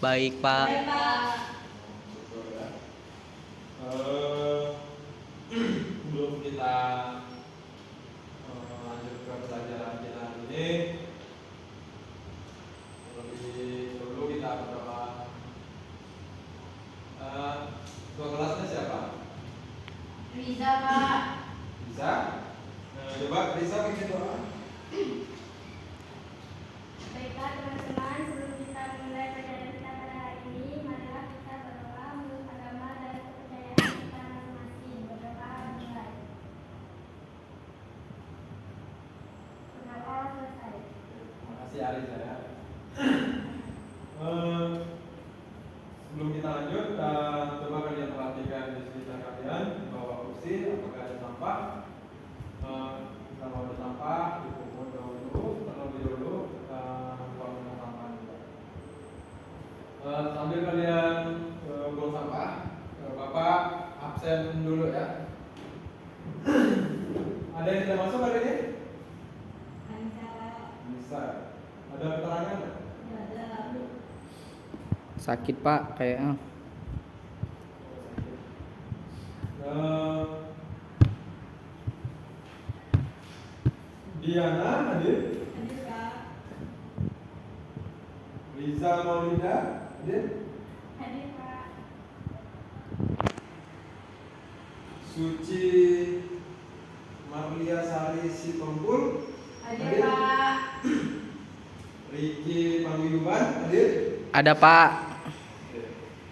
Baik, Pak. Baik, Pak. Betul ya. Sebelum kita lanjut ke pelajaran kita hari ini, lebih dulu kita berdoa. Ketua kelasnya siapa? Riza, Pak. Bisa? Coba Risa bikin doa. Baiklah teman-teman, sebelum kita mulai pelajaran kita pada hari ini, marilah kita berdoa menurut agama dan kepercayaan kita masing-masing. Berdoa mulai. Berdoa selesai. Terima kasih Arisa ya. Sebelum kita lanjut, coba kalian perhatikan di sekitar kalian bahwa kursi apakah ada sampah. Kalau ada sampah, dipungut dahulu, terlebih dulu buang sampah juga. Sambil kalian buang sampah, Bapak absen dulu ya. Ada yang tidak masuk hari ini? Bisa. Ada keterangan nggak? Sakit, Pak, kayaknya. Diana hadir? Hadir, Pak. Riza Maulida hadir? Hadir, Pak. Suci Marlia Sari Sitompul Hadir, Pak. Riki Paguyuban hadir? Ada, Pak.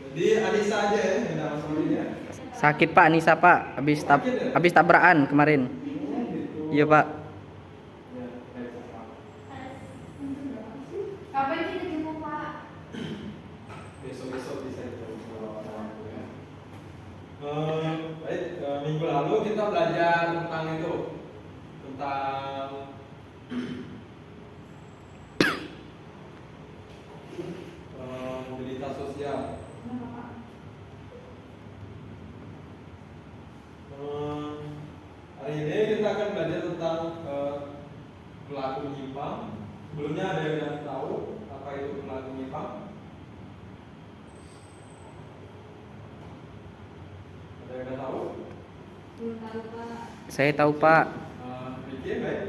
Jadi Anissa aja ya yang tidak masuk ini ya. Sakit, Pak, Nisa, Pak. Habis tabrakan kemarin. Gitu. Iya, Pak. Ya, baik, Pak. Kapan kita jemput, Pak? Besok-besok bisa kalau ada waktu ya. Baik, minggu lalu kita belajar tentang itu, tentang mobilitas sosial. Hari ini kita akan belajar tentang perilaku menyimpang. Sebelumnya ada yang tahu apa itu perilaku menyimpang? Ada yang tahu? Belum tahu, Pak. Saya tahu, Pak. Riki, baik.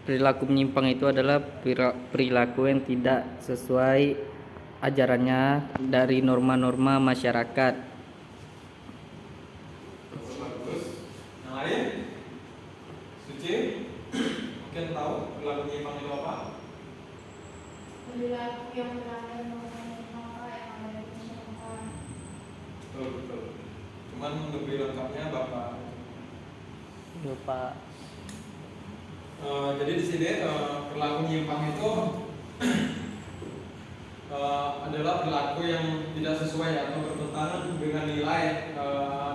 Perilaku menyimpang itu adalah perilaku yang tidak sesuai ajarannya dari norma-norma masyarakat. Bagus. Yang lain? Suci? Mungkin tahu perilaku menyimpang itu apa? Perilaku yang melanggar norma yang ada di masyarakat. Betul, betul. Cuman lebih lengkapnya Bapak. Iya, Pak. Jadi di sini perilaku menyimpang itu adalah perilaku yang tidak sesuai atau bertentangan dengan nilai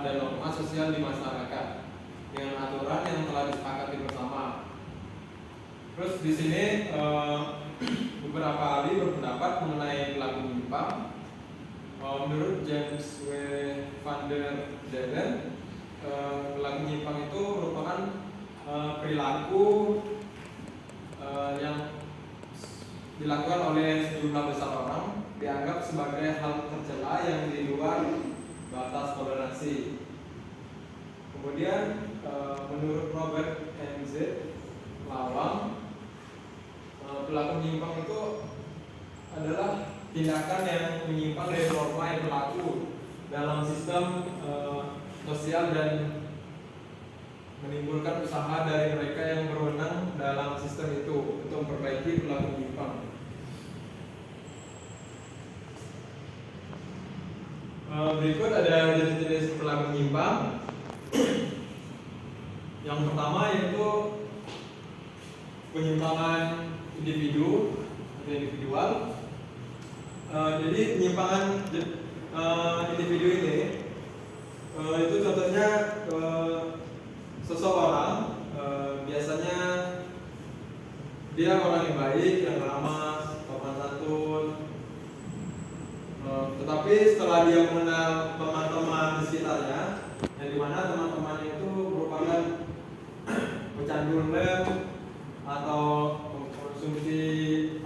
dan norma sosial di masyarakat dengan aturan yang telah disepakati bersama. Terus di sini beberapa ahli berpendapat mengenai perilaku menyimpang. Menurut James W. van der Degen, perilaku menyimpang itu merupakan perilaku yang dilakukan oleh sejumlah besar orang dianggap sebagai hal tercela yang di luar batas toleransi. Kemudian menurut Robert M. Z. Lawang, perilaku menyimpang itu adalah tindakan yang menyimpang dari norma yang berlaku dalam sistem sosial dan menimbulkan usaha dari mereka yang berwenang dalam sistem itu untuk memperbaiki perilaku menyimpang. Berikut ada jenis-jenis perilaku menyimpang. Yang pertama yaitu penyimpangan individual. Jadi penyimpangan individu ini itu contohnya seseorang biasanya dia orang yang baik, yang ramah, sopan santun, tetapi setelah dia mengenal teman-teman di sekitarnya, yang dimana teman-temannya itu merupakan pecandu lem atau konsumsi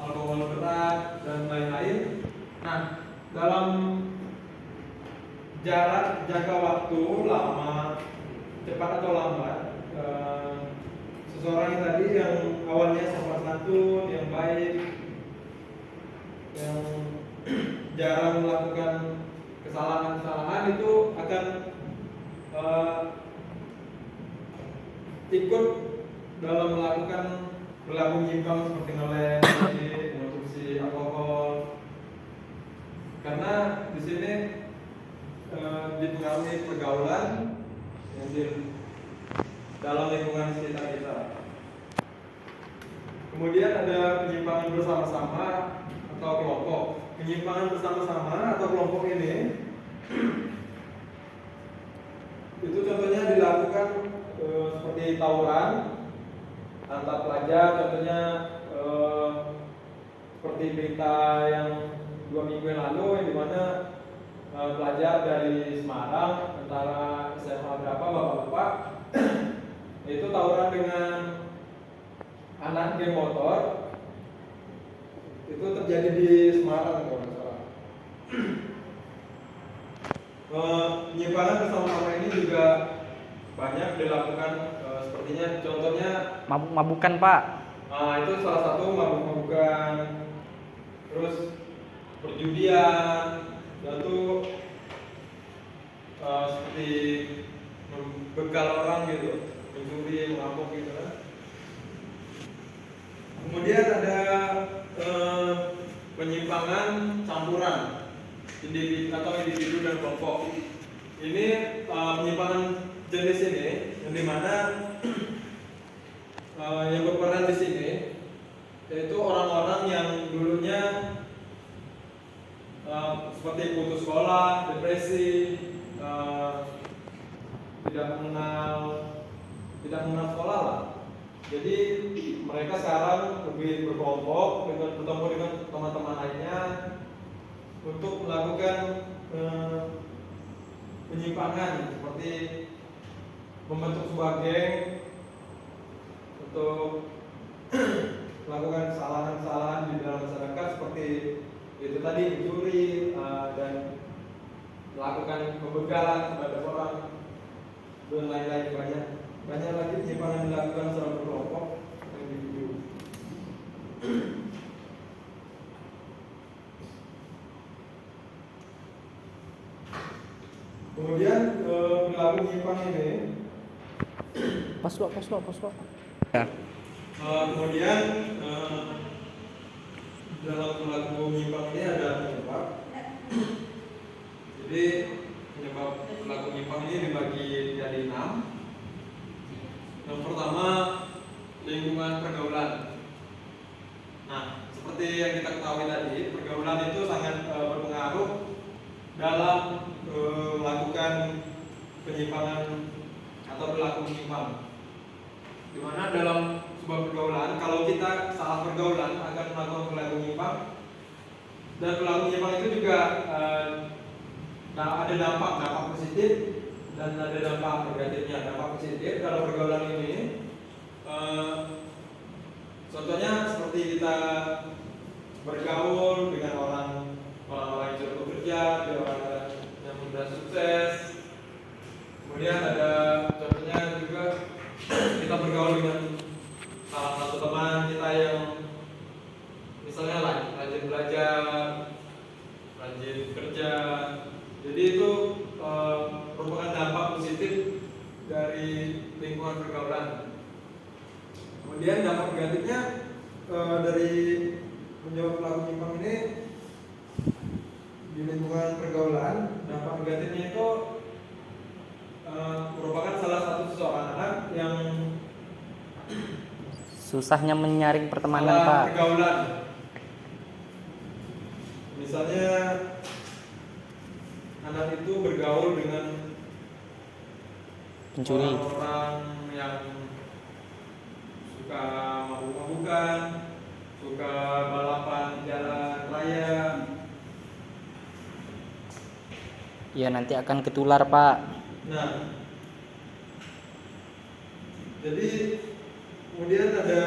alkohol berat dan lain-lain. Nah, dalam jarak jangka waktu lama, cepat atau lambat, seseorang yang tadi yang awalnya sopan santun, yang baik, yang jarang melakukan kesalahan-kesalahan itu akan ikut dalam melakukan perilaku menyimpang seperti noleh, mengonsumsi alkohol, karena di sini dipengaruhi pergaulan yang di dalam lingkungan sekitar kita. Kemudian ada penyimpangan bersama-sama atau kelompok. Penyimpangan bersama-sama atau kelompok ini itu contohnya dilakukan seperti tawuran antar pelajar, contohnya seperti berita yang 2 minggu yang lalu yang dimana pelajar dari Semarang antara SMA berapa bapak-bapak itu tawuran dengan anak geng motor, itu terjadi di Semarang kalau nggak salah. Penyimpangan bersama-sama ini juga banyak dilakukan, sepertinya contohnya Mabuk-mabukan Pak. itu salah satu mabuk-mabukan, terus perjudian, dan itu seperti begal orang gitu, mencuri, merampok gitu kan. Kemudian ada penyimpangan campuran individu dan kelompok. Ini penyimpangan jenis ini yang dimana yang berperan di sini yaitu orang-orang yang dulunya seperti putus sekolah, depresi, tidak mengenal sekolah lah. Jadi mereka sekarang lebih berkelompok dengan bertemu dengan teman-teman lainnya untuk melakukan penyimpangan seperti membentuk sebuah geng untuk melakukan kesalahan-kesalahan di dalam masyarakat seperti itu tadi, mencuri dan melakukan pembegalan kepada orang dan lain-lain. Banyak lagi penyimpangan dilakukan secara berkelompok dan individu. Kemudian perilaku menyimpang ini Pas lo. Ya. kemudian dalam perilaku menyimpang ini ada penyebab. Jadi penyebab perilaku menyimpang ini dibagi jadi 6. Yang pertama, lingkungan pergaulan. Nah, seperti yang kita ketahui tadi, pergaulan itu sangat berpengaruh dalam melakukan penyimpangan atau perilaku menyimpang. Dimana dalam sebuah pergaulan, kalau kita salah pergaulan akan melakukan perilaku menyimpang, dan perilaku menyimpang itu juga ada dampak positif dan ada dampak negatifnya. Dampak positif kalau pergaulan ini contohnya seperti kita bergaul dengan orang-orang yang sudah bekerja, orang yang sudah sukses. Kemudian ada contohnya juga kita bergaul dengan salah satu teman kita yang misalnya rajin belajar, rajin kerja. Jadi itu merupakan dampak positif dari lingkungan pergaulan. Kemudian dampak negatifnya dari menjawab perilaku menyimpang ini di lingkungan pergaulan, dampak negatifnya itu merupakan salah satu seseorang anak yang Susahnya menyaring pertemanan salah Pak. pergaulan. Misalnya anak itu bergaul dengan Pencuri. orang-orang yang suka mabuk-mabukan, suka balapan di jalan raya. Ya nanti akan ketular Pak. Nah, jadi kemudian ada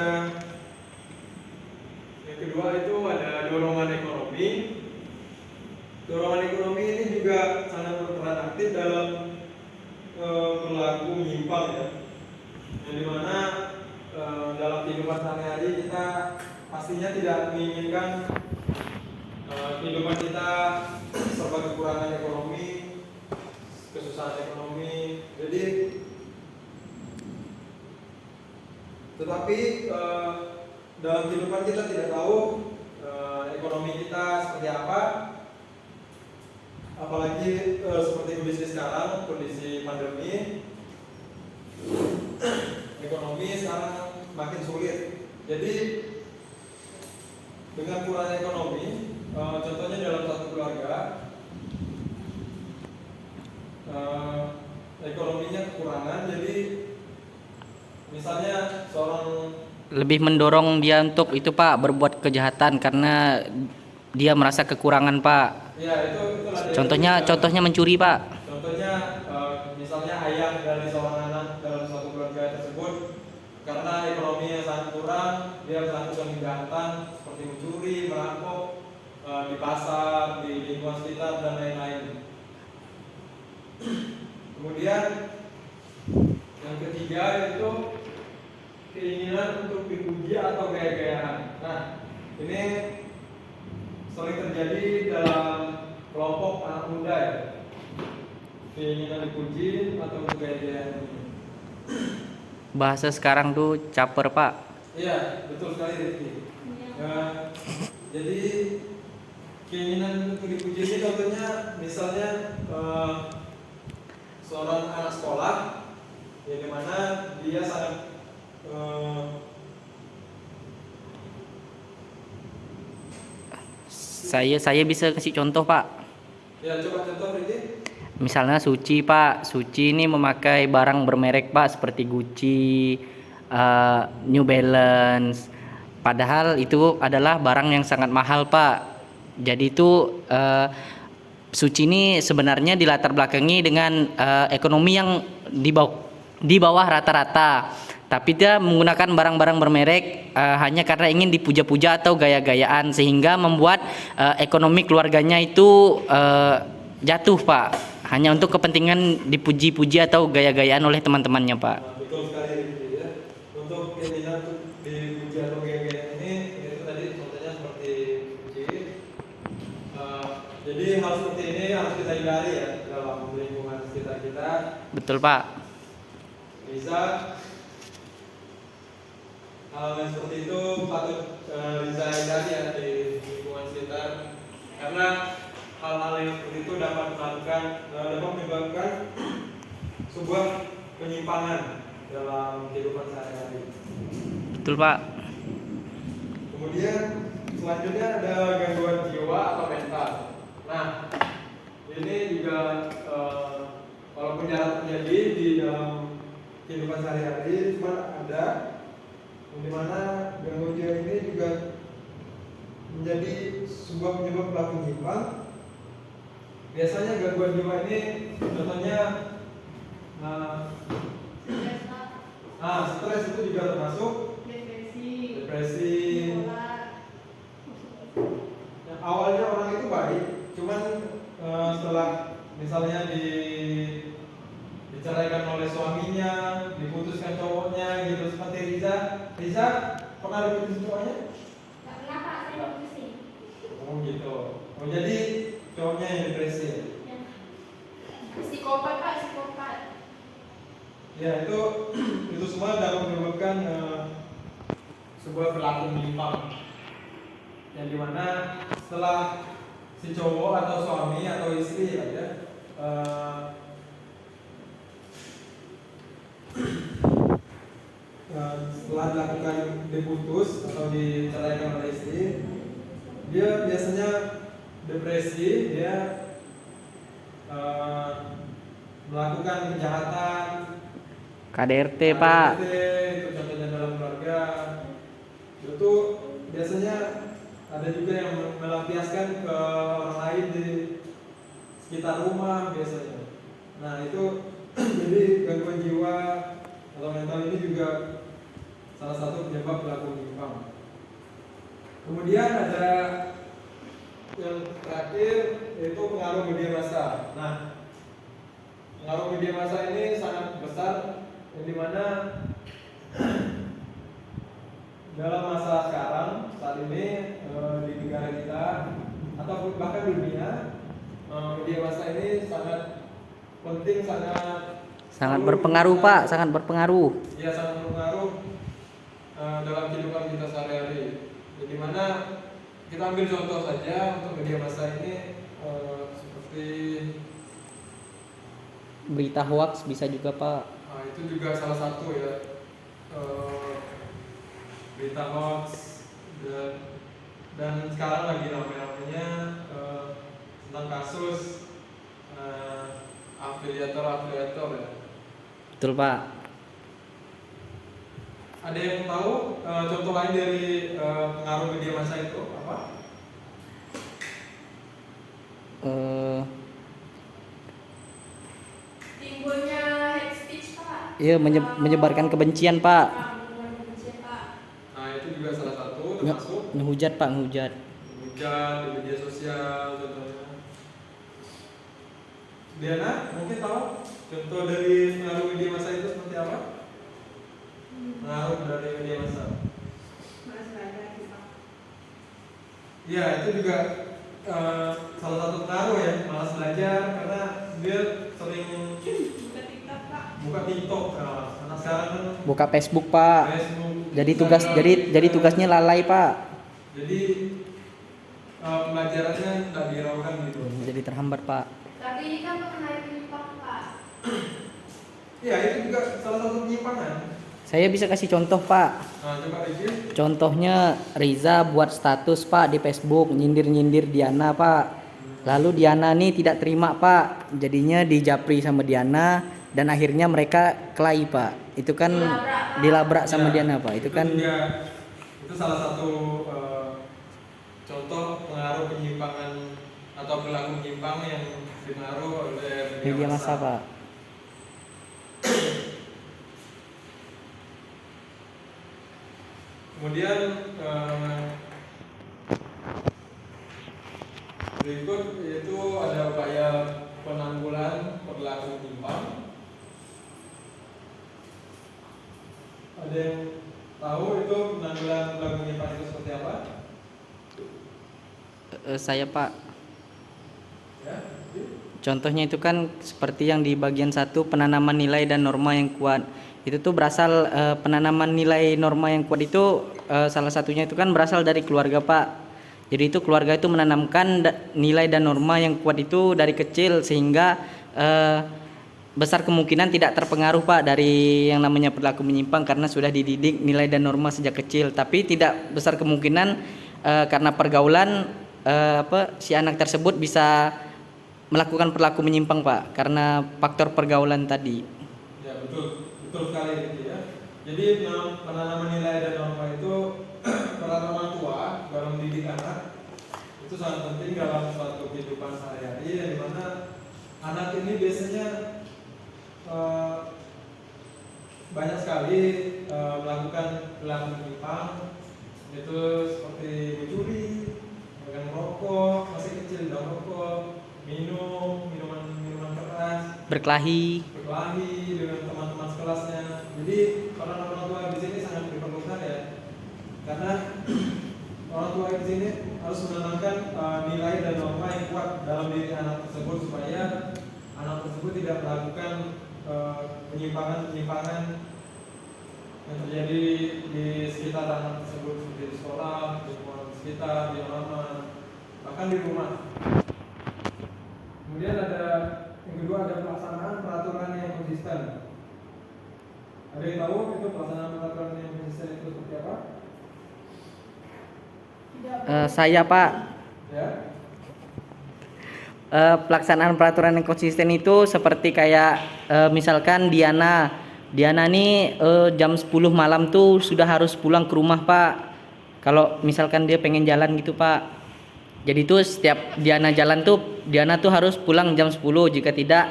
yang kedua itu ada dorongan ekonomi. Dorongan ekonomi ini juga sangat berperan aktif dalam perilaku menyimpang ya. Yang dimana dalam kehidupan sehari-hari kita pastinya tidak menginginkan kehidupan kita serba kekurangan ekonomi, kesusahan ekonomi. Jadi, tetapi dalam kehidupan kita tidak tahu ekonomi kita seperti apa, apalagi seperti kondisi sekarang, kondisi pandemi, ekonomi sekarang makin sulit. Jadi dengan kurangnya ekonomi, contohnya dalam satu keluarga, ekonominya kekurangan, jadi misalnya seorang Lebih mendorong dia untuk itu Pak, berbuat kejahatan karena dia merasa kekurangan Pak. ya itulah dia. Contohnya mencuri Pak. Contohnya misalnya ayah dari seorang anak dalam suatu keluarga tersebut karena ekonominya sangat kurang, dia melakukan kejahatan seperti mencuri, merampok di pasar, di lingkungan sekitar dan lain-lain. Kemudian yang ketiga itu keinginan untuk dipuji atau gaya-gayaan. Nah, ini sering terjadi dalam kelompok anak muda ya. Keinginan dipuji atau untuk gaya-gayaan. Bahasa sekarang tuh caper Pak. Iya, betul sekali Rizky. Jadi keinginan untuk dipuji ini contohnya misalnya seorang anak sekolah yang dimana dia sangat Saya bisa kasih contoh Pak. ya coba contoh Rizky. Misalnya Suci Pak, Suci ini memakai barang bermerek Pak seperti Gucci, New Balance. Padahal itu adalah barang yang sangat mahal Pak. Jadi itu Suci ini sebenarnya dilatar belakangi dengan ekonomi yang di bawah rata-rata. Tapi dia menggunakan barang-barang bermerek hanya karena ingin dipuja-puja atau gaya-gayaan sehingga membuat ekonomi keluarganya itu jatuh Pak, hanya untuk kepentingan dipuji-puji atau gaya-gayaan oleh teman-temannya Pak. Nah, betul sekali Rizky ya. Untuk keinginan untuk dipuji atau gaya-gayaan ini itu tadi contohnya seperti Gucci. Jadi hal seperti ini harus kita hindari ya dalam lingkungan sekitar kita. Betul Pak. Bisa hal yang seperti itu patut Riza hindari ya di lingkungan sekitar, karena hal-hal yang seperti itu dapat menyebabkan sebuah penyimpangan dalam kehidupan sehari-hari. Betul Pak. Kemudian selanjutnya ada gangguan jiwa atau mental. Nah, ini juga walaupun jarang terjadi di dalam kehidupan sehari-hari, cuma ada di mana gangguan jiwa ini juga menjadi sebuah penyebab perilaku menyimpang. Biasanya gangguan jiwa ini contohnya stres itu juga termasuk, depresi. Yang awalnya orang itu baik, cuman setelah misalnya diceraikan oleh suaminya, diputuskan cowoknya gitu, seperti Riza pernah diputus cowoknya? Nggak pernah Pak, saya diputusin. Oh gitu. Oh jadi cowoknya yang depresi ya? Ya. Psikopat Pak, psikopat. Ya itu semua dapat menyebabkan sebuah perilaku menyimpang, yang dimana setelah si cowok atau suami atau istri ya setelah dilakukan diputus atau diceraikan oleh istri, dia biasanya depresi, dia melakukan kejahatan, KDRT Pak. itu contohnya dalam keluarga. Itu biasanya ada juga yang melampiaskan ke orang lain di sekitar rumah biasanya. Nah itu jadi gangguan jiwa atau mental ini juga salah satu penyebab perilaku menyimpang. Kemudian ada yang terakhir yaitu pengaruh media massa. Nah, pengaruh media massa ini sangat besar, yang dimana dalam masa sekarang saat ini di negara kita atau bahkan dunia, media massa ini sangat penting, Sangat perlu berpengaruh kita- Pak, sangat berpengaruh. Ya, sangat berpengaruh dalam kehidupan kita sehari-hari. Jadi mana kita ambil contoh saja untuk media massa ini, seperti Berita hoax bisa juga Pak. itu juga salah satu ya, berita hoax, dan sekarang lagi ramai-ramainya tentang kasus afiliator ya. Betul Pak. Ada yang tahu contoh lain dari pengaruh media massa itu apa? Eh, Timbulnya hate speech Pak. Iya menyebarkan kebencian Pak. Menyebarkan kebencian Pak. Nah, itu juga salah satu, termasuk Ngehujat Pak, ngehujat. hujat di media sosial contohnya. Diana mungkin tahu contoh dari pengaruh media massa itu seperti apa? Pengaruh dari media massa. Malas belajar sih Pak. Ya, itu juga salah satu pengaruh ya, malas belajar karena dia sering Buka TikTok Pak. buka TikTok. Karena sekarang kan Buka Facebook Pak. Facebook, Jadi tugasnya lalai Pak. jadi pelajarannya tidak dihiraukan gitu. Jadi terhambat Pak. Tapi ini kan mengenai penyimpangan Pak. Iya, itu juga salah satu penyimpangan. Saya bisa kasih contoh Pak. Nah, coba review. Contohnya Riza buat status Pak di Facebook nyindir-nyindir Diana Pak. Lalu Diana nih tidak terima Pak. Jadinya dijapri sama Diana dan akhirnya mereka kelahi Pak. Itu kan dilabrak sama Ya, Diana Pak. Itu kan juga, itu salah satu contoh pengaruh penyimpangan atau perilaku menyimpang yang dipengaruhi oleh media massa Pak. Kemudian berikut yaitu ada upaya penanggulan perilaku menyimpang. Ada yang tahu itu penanggulan perilaku menyimpang itu seperti apa? Saya Pak. Ya, Contohnya itu kan seperti yang di bagian 1 penanaman nilai dan norma yang kuat. Itu tuh berasal penanaman nilai norma yang kuat itu salah satunya itu kan berasal dari keluarga Pak. Jadi itu keluarga itu menanamkan nilai dan norma yang kuat itu dari kecil sehingga besar kemungkinan tidak terpengaruh Pak dari yang namanya perilaku menyimpang karena sudah dididik nilai dan norma sejak kecil. Tapi tidak besar kemungkinan karena pergaulan si anak tersebut bisa melakukan perilaku menyimpang Pak karena faktor pergaulan tadi. ya betul sekali gitu ya. Jadi penanaman nilai dan norma itu peran orang tua dalam mendidik anak itu sangat penting dalam suatu kehidupan sehari-hari, yang dimana anak ini biasanya banyak sekali melakukan perilaku menyimpang, itu seperti mencuri, bahkan merokok, masih kecil udah merokok, minuman keras, Berkelahi. dengan teman-teman sekelasnya. Jadi peran orang tua di sini sangat diperlukan ya, karena orang tua di sini harus menanamkan nilai dan norma yang kuat dalam diri anak tersebut supaya anak tersebut tidak melakukan penyimpangan yang terjadi di sekitar anak tersebut, seperti di sekolah, di lingkungan sekitar, di halaman, bahkan di rumah. Kemudian ada yang kedua, ada pelaksanaan peraturan yang konsisten. Ada yang tahu itu pelaksanaan peraturan yang konsisten itu seperti apa? Saya Pak. Ya. Pelaksanaan peraturan yang konsisten itu seperti kayak misalkan Diana nih jam 10 malam tuh sudah harus pulang ke rumah Pak. Kalau misalkan dia pengen jalan gitu Pak. Jadi tuh setiap Diana jalan tuh Diana tuh harus pulang jam 10. Jika tidak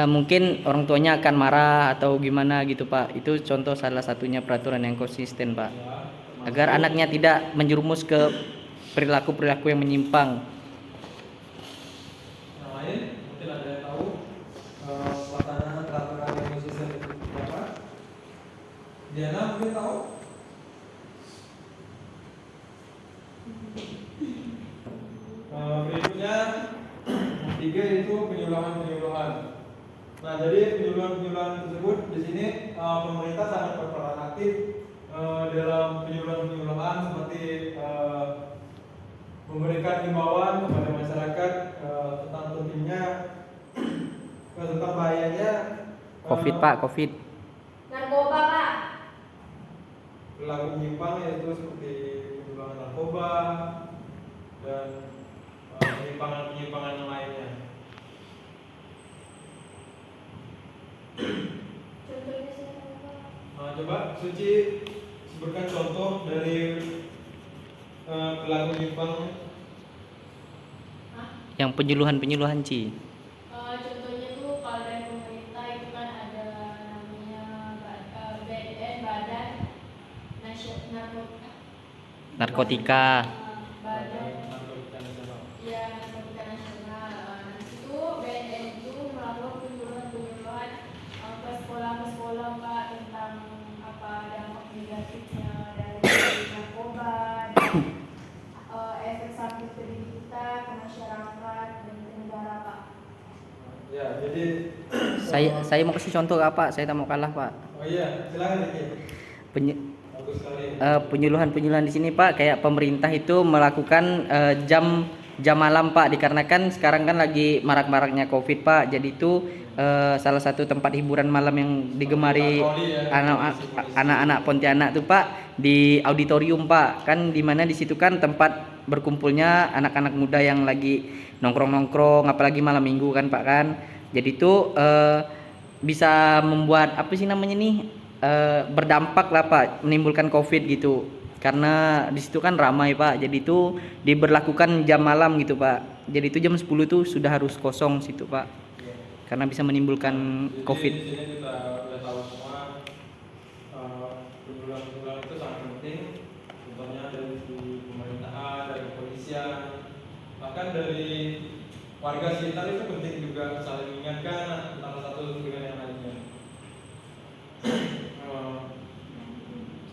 mungkin orang tuanya akan marah atau gimana gitu Pak. Itu contoh salah satunya peraturan yang konsisten Pak. Agar anaknya tidak menjerumus ke perilaku-perilaku yang menyimpang. ada yang tahu? Berikutnya yang tiga itu penyuluhan. Nah, jadi penyuluhan tersebut di sini pemerintah sangat berperan aktif dalam penyuluhan seperti memberikan himbauan kepada masyarakat tentang pentingnya tentang bahayanya Covid Pak, Covid. Narkoba, Pak. perilaku menyimpang, yaitu seperti penyimpangan narkoba dan penyimpangan yang lainnya. Contohnya silakan Pak. Coba Suci sebutkan contoh dari perilaku menyimpang. Yang penyuluhan Ci. Contohnya tuh kalau dari pemerintah itu kan ada namanya BNN, Badan Narkotika. Badan ya Narkotika Nasional. Nah, itu BNN itu melakukan penyuluhan ke sekolah Pak tentang apa dampak negatifnya dari narkoba dan efek samping bagi kita ke masyarakat dan ke negara Pak. Ya, jadi Saya mau kasih contoh Kak, Pak. Saya tak mau kalah Pak. oh iya, silakan Riki. Bagus sekali. Penyuluhan di sini Pak, kayak pemerintah itu melakukan jam malam Pak, dikarenakan sekarang kan lagi marak-maraknya Covid Pak. Jadi itu salah satu tempat hiburan malam yang digemari anak-anak Pontianak tuh Pak, di auditorium Pak. Kan dimana di situ kan tempat berkumpulnya anak-anak muda yang lagi nongkrong-nongkrong, apalagi malam minggu kan Pak kan. Jadi itu bisa membuat apa sih namanya nih, berdampak lah Pak, menimbulkan Covid gitu. Karena di situ kan ramai Pak, jadi itu diberlakukan jam malam gitu Pak. Jadi itu jam 10 tuh sudah harus kosong situ Pak, karena bisa menimbulkan Jadi Covid. di sini kita udah tahu semua penyuluhan itu sangat penting. Contohnya dari pemerintahan, dari kepolisian, bahkan dari warga sekitar itu penting juga saling mengingatkan antara satu dengan yang lainnya.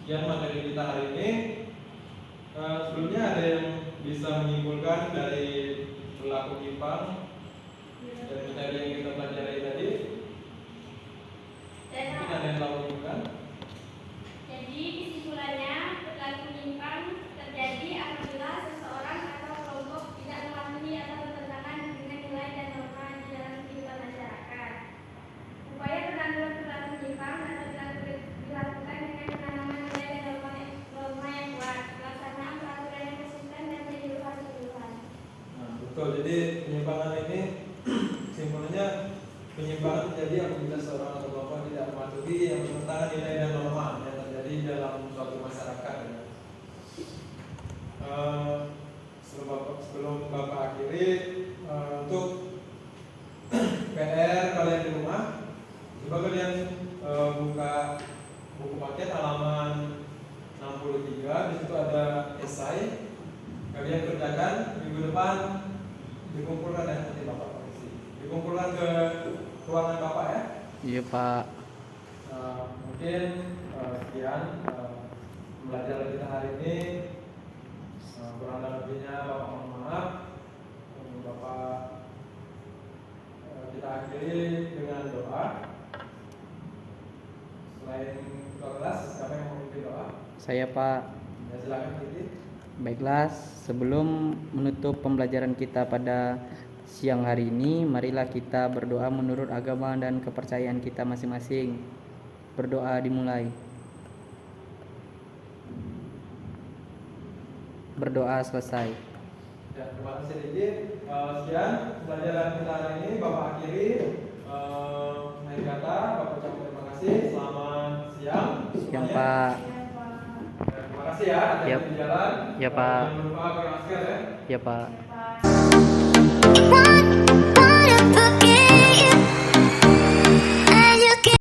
Sekian materi kita hari ini. Sebelumnya ada yang bisa menyimpulkan dari perilaku menyimpang dan materi yang kita pelajari tadi? Mungkin ada yang tahu juga? Jadi kesimpulannya, perilaku menyimpang terjadi apabila seseorang atau kelompok tidak memahami atau bertentangan dengan nilai dan norma di dalam kehidupan masyarakat. Upaya penanggulangan perilaku menyimpang dapat dilakukan dengan penanaman nilai dan norma yang kuat, pelaksanaan peraturan yang konsisten dan penyuluhan. Nah, betul. Jadi penyimpangan ini simpelnya penyimpangan terjadi apabila seorang atau kelompok tidak mematuhi yang bertentangan nilai dan norma yang terjadi dalam suatu masyarakat. Sebelum Bapak akhiri, untuk PR kalian di rumah, coba kalian buka buku paket halaman 63. Di situ ada esai. Kalian kerjakan minggu depan, dikumpulkan ya, nanti Bapak koreksi. Dikumpulkan ke ruangan Bapak ya. Iya Pak. Mungkin sekian pembelajaran kita hari ini. Kurang lebihnya Bapak mohon maaf. Bapak kita akhiri dengan doa. Selain ketua kelas, siapa yang mau memimpin doa? Saya Pak. Ya, silakan Kiki. Baiklah, sebelum menutup pembelajaran kita pada siang hari ini, marilah kita berdoa menurut agama dan kepercayaan kita masing-masing. Berdoa dimulai. Berdoa selesai. Ya, terima kasih Riki. Sekian pembelajaran kita hari ini. Bapak akhiri. Akhir kata, Bapak ucapkan terima kasih. Selamat siang. Siang semuanya. Pak. Ya, terima kasih ya. Hati-hati Yap. di jalan. Ya, Pak. Jangan lupa pakai masker ya. Ya Pak. Pak.